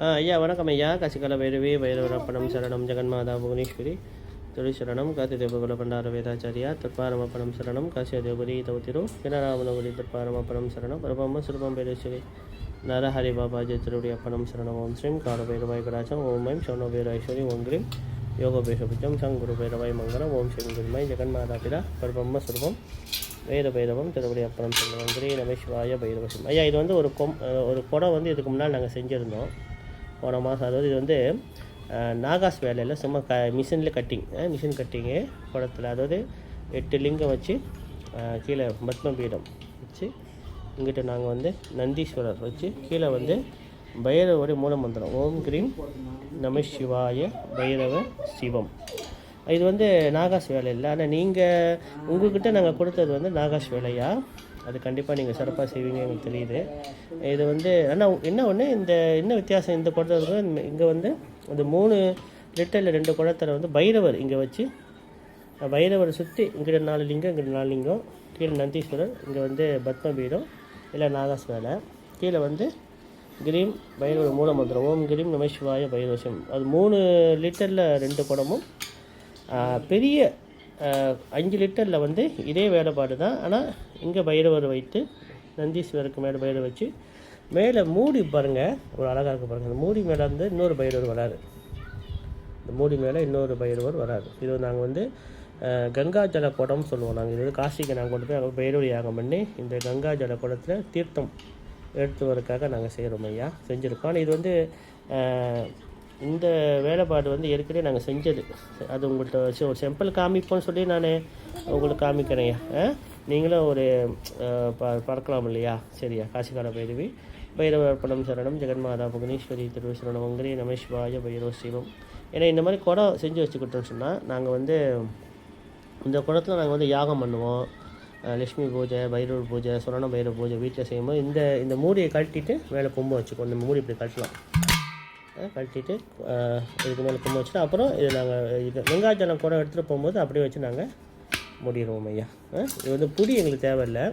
ஐயா வணக்கம் ஐயா. கசிகல வைரவி வைரவரப்பணம் சரணம் ஜெகன்மாதா புவனேஸ்வரி துளி சரணம் காசி தேவகுல பண்டார வேதாச்சாரியா தற்பாரமப்பணம் சரணம் காசிய தேவகுரி தௌத்திரு வினராமனகுரி தற்பாரமப்பணம் சரணம் பிரபம்ம சுரபம் பேரேஸ்வரி நரஹரி பாபாஜி திருடைய அப்பணம் சரணம் ஓம் ஸ்ரீம் கார பைரவாய் கடாச்சம் ஓம் ஐம் சௌனோ வீரேஸ்வரி ஓம் கிரீம் யோகபேஷபுஜம் சங்குரு பைரவாய் மங்கலம் ஓம் ஸ்ரீம் குருமாய் ஜெகன்மாதா பிதா பிரபம்ம சுரபம் வேத பைரவம் திருடைய அப்பணம் சரணம் கிரீ நமசிவாய பைரவசிம். ஐயா இது வந்து ஒரு குடம் வந்து இதுக்கு முன்னால் நாங்கள் செஞ்சுருந்தோம் போன மாதம். அதாவது இது வந்து நாகாஸ் வேலையில் சும்மா மிஷினில் மிஷின் கட்டிங்கு குடத்தில், அதாவது 8 லிங்கம் வச்சு கீழே பத்மபீடம் வச்சு இங்கிட்ட நாங்கள் வந்து நந்தீஸ்வரர் வச்சு கீழே வந்து பைரவருடைய மூலமந்திரம் ஓம் கிரீம் நம சிவாய பைரவ சிவம். இது வந்து நாகாஸ் வேலை இல்லை. ஆனால் நீங்கள் உங்கள்கிட்ட நாங்கள் கொடுத்தது வந்து நாகாஸ் வேலையா, அது கண்டிப்பாக நீங்கள் சிறப்பாக செய்வீங்க எங்களுக்கு தெரியுது. இது வந்து ஆனால் என்ன ஒன்று, இந்த என்ன வித்தியாசம் இந்த குடத்துக்கு இங்கே வந்து அந்த 3 லிட்டரில் 2 குடத்தில் வந்து பைரவர் இங்கே வச்சு பைரவரை சுற்றி இங்கிட்ட 4 லிங்கம் இங்கிட்ட 4 லிங்கம், கீழே நந்தீஸ்வரர், இங்கே வந்து பத்மபீடம் இல்லை நாகாஸ் வேலை, கீழே வந்து கிரீம் பைரவர் மூலமந்திரம் ஓம் கிரீம் நமசிவாய பைரவசியம். அது 3 லிட்டரில் 2 குடமும் பெரிய 5 லிட்டரில் வந்து இதே வேலைப்பாடு தான். ஆனால் இங்கே பைரவர் வைத்து நந்தீஸ்வருக்கு மேலே பைரவர் வச்சு மேலே மூடி பாருங்கள், ஒரு அழகாக இருக்க பாருங்கள். அந்த மூடி மேலே வந்து இன்னொரு பைரவர் வராது, இந்த மூடி மேலே இன்னொரு பைரவர் வராது. இது நாங்கள் வந்து கங்கா ஜல குடம்னு சொல்லுவோம். நாங்கள் இது வந்து காசிக்கு நாங்கள் கொண்டு போய் அங்கே பைரவர் யாகம் பண்ணி இந்த கங்கா ஜல குடத்தில் தீர்த்தம் எடுத்து வரதுக்காக நாங்கள் செய்கிறோம் ஐயா, செஞ்சுருக்கோம். ஆனால் இது வந்து இந்த வேலைப்பாடு வந்து ஏற்கனவே நாங்கள் செஞ்சது. அது உங்கள்கிட்ட ஒரு செம்பிள் காமிப்போன்னு சொல்லி நான் உங்களுக்கு காமிக்கிறேன். நீங்களும் ஒரு பறக்கலாம் இல்லையா? சரியா? காசிகால பைரவி பைரவர்ப்பணம் சரணம் ஜெகன்மாதா புவனேஸ்வரி திருவசரணம் வங்கரி நமசிவாய பைரவ சிவம். ஏன்னா இந்த மாதிரி குடம் செஞ்சு வச்சுக்கிட்டோம்னு சொன்னால் நாங்கள் வந்து இந்த குடத்தில் நாங்கள் வந்து யாகம் பண்ணுவோம். லக்ஷ்மி பூஜை, பைரவர் பூஜை, சுரண பைரவ பூஜை வீட்டில் செய்யும்போது இந்த மூடியை கழட்டிட்டு மேலே கொம்பு வச்சுக்கோ. இந்த மூடி இப்படி கட்டலாம், கழட்டிட்டு இதுக்கு மேலே கொம்பு வச்சுட்டு அப்புறம் இது நாங்கள் இது வெங்காயஜலம் குடம் எடுத்துகிட்டு போகும்போது அப்படியே வச்சு நாங்கள் மூடிடுவோம் ஐயா. இது வந்து புடி எங்களுக்கு தேவையில்லை,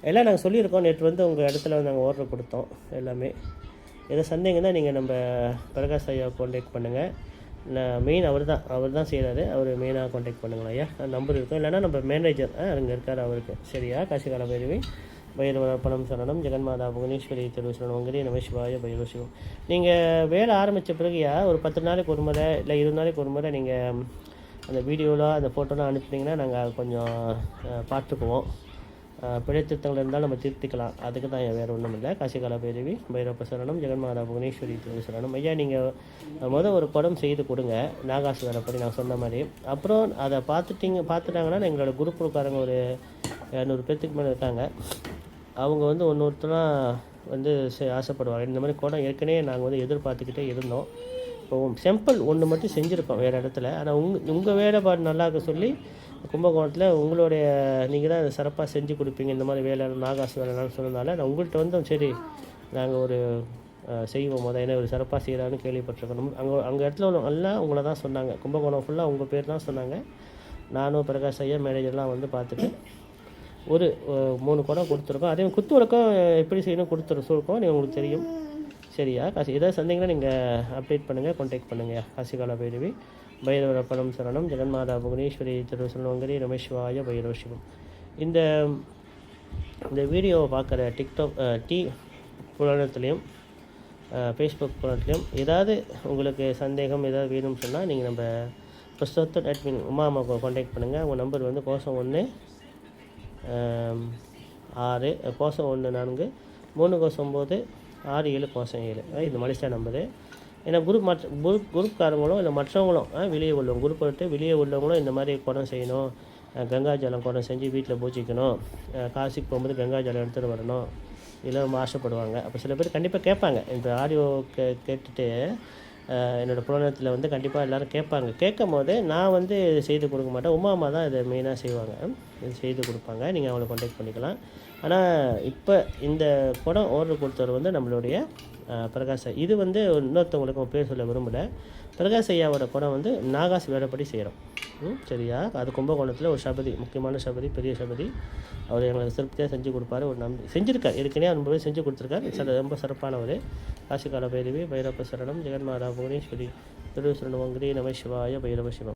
எல்லாம் நாங்கள் சொல்லியிருக்கோம். நேற்று வந்து உங்கள் இடத்துல வந்து நாங்கள் ஆர்டர் கொடுத்தோம் எல்லாமே. எதோ சந்தேகம் தான் நீங்கள் நம்ம பிரகாஷ் ஐயா கான்டாக்ட் பண்ணுங்கள். நான் மெயின் அவர் தான் செய்கிறாரு, அவர் மெயினாக கான்டாக்ட் பண்ணுங்களா ஐயா. நம்பர் இருக்கும், இல்லைனா நம்ம மேனேஜர் அங்கே இருக்கார் அவருக்கு. சரியா? காசிகால பைரவி பைரவரப்பணம் சரணம் ஜெகன்மாதா புவனேஸ்வரி திருவசரணம் வங்கரி நமசிவாய பைரவ சிவம். நீங்கள் வேலை ஆரம்பித்த பிறகுயா ஒரு 10 நாளைக்கு ஒரு முறை இல்லை 20 நாளைக்கு ஒரு முறை நீங்கள் அந்த வீடியோலாம் அந்த ஃபோட்டோலாம் அனுப்புனீங்கன்னா நாங்கள் கொஞ்சம் பார்த்துக்குவோம். பிழை திருத்தங்கள் இருந்தாலும் நம்ம திருத்திக்கலாம். அதுக்கு தான் வேறு ஒன்றும் இல்லை. காசிகால பைரவி பைரவ சரணம் ஜெகன்மாதா புவனேஸ்வரி திருவசரணம். ஐயா நீங்கள் ஒரு குடம் செய்து கொடுங்க நாகாசு வேலைப்படி நான் சொன்ன மாதிரி. அப்புறம் அதை பார்த்துட்டாங்கன்னா எங்களோட குரூப்புக்காரங்க ஒரு 200 பேர்த்துக்கு மேலே இருக்காங்க. அவங்க வந்து ஒருத்தராக வந்து ஆசைப்படுவாங்க. இந்த மாதிரி குடம் ஏற்கனவே நாங்கள் வந்து எதிர்பார்த்துக்கிட்டே இருந்தோம். இப்போ செம்பிள் ஒன்று மட்டும் செஞ்சுருக்கோம் வேறு இடத்துல. ஆனால் உங்கள் வேலைப்பாடு நல்லா இருக்க சொல்லி கும்பகோணத்தில் உங்களுடைய நீங்கள் தான் சிறப்பாக செஞ்சு கொடுப்பீங்க இந்த மாதிரி வேலை நாகாசு வேலைன்னு சொன்னதுனால நான் உங்கள்கிட்ட வந்து சரி நாங்கள் ஒரு செய்வோம் ஏன்னா ஒரு சிறப்பாக செய்கிறான்னு கேள்விப்பட்டிருக்கணும். அங்கே இடத்துல உள்ள எல்லாம் உங்களை தான் சொன்னாங்க, கும்பகோணம் ஃபுல்லாக உங்கள் பேர் தான் சொன்னாங்க. நானும் பிரகாஷ் ஐயா மேனேஜர்லாம் வந்து பார்த்துட்டு ஒரு 3 குடம் கொடுத்துருக்கோம். அதே குத்து விளக்கம் எப்படி செய்யணும் கொடுத்துருக்கோம், நீங்கள் உங்களுக்கு தெரியும். சரியா? காசி ஏதாவது சந்தேகம்னா நீங்கள் அப்டேட் பண்ணுங்கள், கான்டாக்ட் பண்ணுங்கள். காசிகால பைரவி பைரவரப்பணம் சரணம் ஜெகன்மாதா புவனேஸ்வரி திருவசரணம் வங்கரி நமசிவாய பைரவ சிவம். இந்த வீடியோவை பார்க்குற டிக்டாக் புராணத்துலேயும் ஃபேஸ்புக் புராணத்துலேயும் ஏதாவது உங்களுக்கு சந்தேகம் ஏதாவது வேணும்னு சொன்னால் நீங்கள் நம்ம புஸ்தகத்தோட அட்மின் உமாமாவை கான்டாக்ட் பண்ணுங்கள். உங்கள் நம்பர் வந்து 01 6 014 309 6707. இந்த மலேசியா நம்பரு. ஏன்னா குரூப்காரங்களும் இல்லை மற்றவங்களும் வெளியே உள்ளவங்க குரூப்பை விட்டு வெளியே உள்ளவங்களும் இந்த மாதிரி குடம் செய்யணும், கங்கா ஜலம் குடம் செஞ்சு வீட்டில் பூஜிக்கணும், காசிக்கு போகும்போது கங்கா ஜலம் எடுத்துகிட்டு வரணும், இதெல்லாம் ரொம்ப ஆசைப்படுவாங்க. அப்போ சில பேர் கண்டிப்பாக கேட்பாங்க. இந்த ஆடியோ கேட்டுட்டு என்னோடய புராணத்தில் வந்து கண்டிப்பாக எல்லோரும் கேட்பாங்க. கேட்கும் போது நான் வந்து செய்து கொடுக்க மாட்டேன், உமாமா தான் இதை மெயினாக செய்வாங்க, இது செய்து கொடுப்பாங்க. நீங்கள் அவங்களை கான்டாக்ட் பண்ணிக்கலாம். ஆனால் இப்போ இந்த குடம் ஆர்டர் கொடுத்தவர் வந்து நம்மளுடைய பிரகாஷ் இது வந்து இன்னொருத்தவங்களுக்கு பேர் சொல்ல விரும்பலை. பிரகாஷ் ஐயாவோட படம் வந்து நாகாஸ் வேலைப்படி செய்கிறோம். சரியா? அது கும்பகோணத்தில் ஒரு சபதி, முக்கியமான சபதி, பெரிய சபதி. அவர் எங்களுக்கு திருப்தியாக செஞ்சு கொடுப்பாரு. ஒரு செஞ்சுருக்கார், ஏற்கனவே ரொம்பவே செஞ்சு கொடுத்துருக்காரு. ரொம்ப சிறப்பானவர். காசிகால பைரவி, பைரப்ப சரணம், ஜெகன்மாதா புவனேஸ்வரி, திருசரணமங்கிரி, நம சிவாய, பைரவ சிவம்.